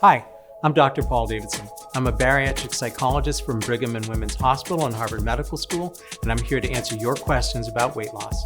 Hi, I'm Dr. Paul Davidson. I'm a bariatric psychologist from Brigham and Women's Hospital and Harvard Medical School, and I'm here to answer your questions about weight loss.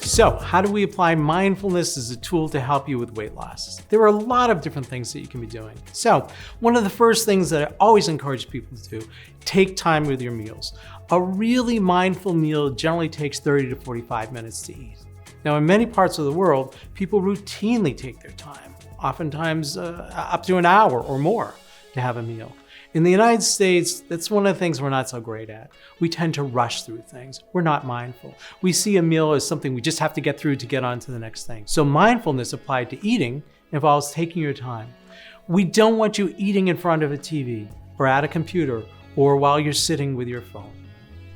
So, how do we apply mindfulness as a tool to help you with weight loss? There are a lot of different things that you can be doing. So, one of the first things that I always encourage people to do, take time with your meals. A really mindful meal generally takes 30 to 45 minutes to eat. Now, in many parts of the world, people routinely take their time, oftentimes up to an hour or more to have a meal. In the United States, that's one of the things we're not so great at. We tend to rush through things. We're not mindful. We see a meal as something we just have to get through to get on to the next thing. So mindfulness applied to eating involves taking your time. We don't want you eating in front of a TV or at a computer or while you're sitting with your phone.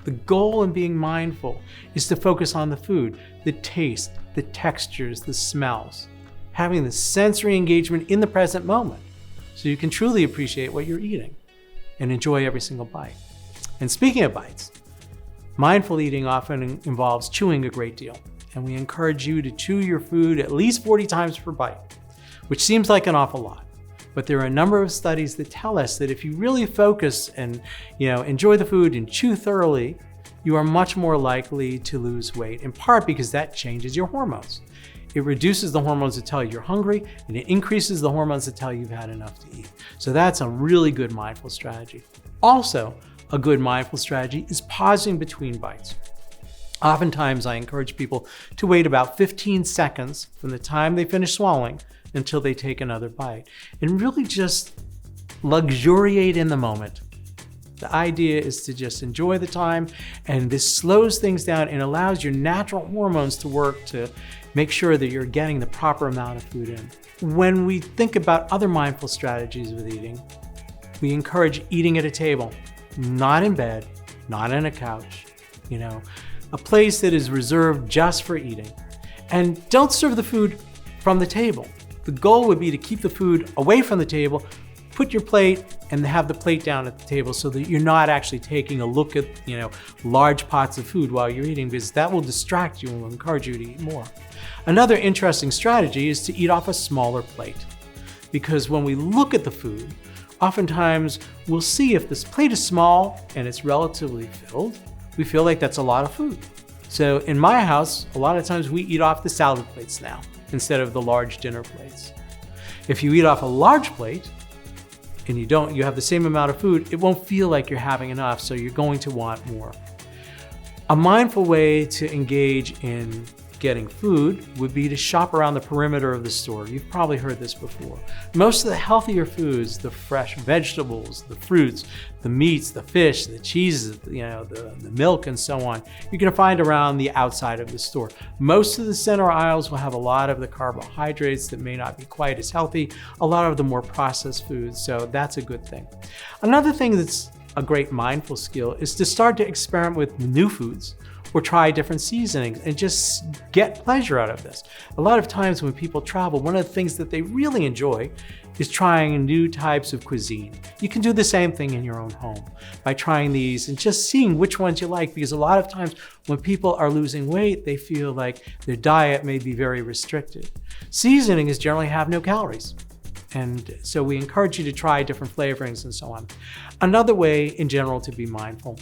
The goal in being mindful is to focus on the food, the taste, the textures, the smells, having the sensory engagement in the present moment so you can truly appreciate what you're eating and enjoy every single bite. And speaking of bites, mindful eating often involves chewing a great deal, and we encourage you to chew your food at least 40 times per bite, which seems like an awful lot. But there are a number of studies that tell us that if you really focus and enjoy the food and chew thoroughly, you are much more likely to lose weight, in part because that changes your hormones. It reduces the hormones that tell you you're hungry, and it increases the hormones that tell you you've had enough to eat. So that's a really good mindful strategy. Also, a good mindful strategy is pausing between bites. Oftentimes, I encourage people to wait about 15 seconds from the time they finish swallowing until they take another bite, and really just luxuriate in the moment. The idea is to just enjoy the time, and this slows things down and allows your natural hormones to work to make sure that you're getting the proper amount of food in. When we think about other mindful strategies with eating, we encourage eating at a table, not in bed, not on a couch, a place that is reserved just for eating. And don't serve the food from the table. The goal would be to keep the food away from the table, put your plate and have the plate down at the table so that you're not actually taking a look at large pots of food while you're eating, because that will distract you and will encourage you to eat more. Another interesting strategy is to eat off a smaller plate, because when we look at the food, oftentimes we'll see if this plate is small and it's relatively filled, we feel like that's a lot of food. So in my house, a lot of times we eat off the salad plates now instead of the large dinner plates. If you eat off a large plate, and you have the same amount of food, it won't feel like you're having enough, so you're going to want more. A mindful way to engage in getting food would be to shop around the perimeter of the store. You've probably heard this before. Most of the healthier foods, the fresh vegetables, the fruits, the meats, the fish, the cheeses, the milk and so on, you're gonna find around the outside of the store. Most of the center aisles will have a lot of the carbohydrates that may not be quite as healthy, a lot of the more processed foods, so that's a good thing. Another thing that's a great mindful skill is to start to experiment with new foods or try different seasonings and just get pleasure out of this. A lot of times when people travel, one of the things that they really enjoy is trying new types of cuisine. You can do the same thing in your own home by trying these and just seeing which ones you like, because a lot of times when people are losing weight, they feel like their diet may be very restricted. Seasonings generally have no calories, and so we encourage you to try different flavorings and so on. Another way in general to be mindful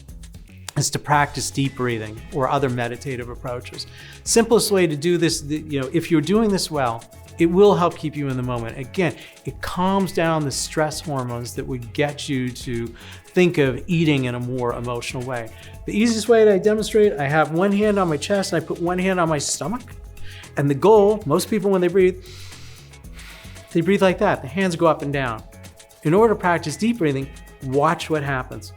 is to practice deep breathing or other meditative approaches. Simplest way to do this, if you're doing this well, it will help keep you in the moment. Again, it calms down the stress hormones that would get you to think of eating in a more emotional way. The easiest way to demonstrate, I have one hand on my chest and I put one hand on my stomach. And the goal, most people when they breathe like that. The hands go up and down. In order to practice deep breathing, watch what happens.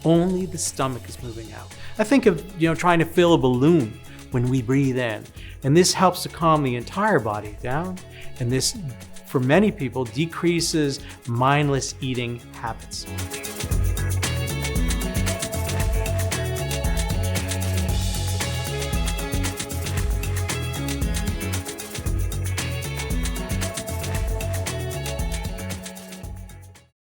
Only the stomach is moving out. I think of trying to fill a balloon when we breathe in, and this helps to calm the entire body down, and this, for many people, decreases mindless eating habits.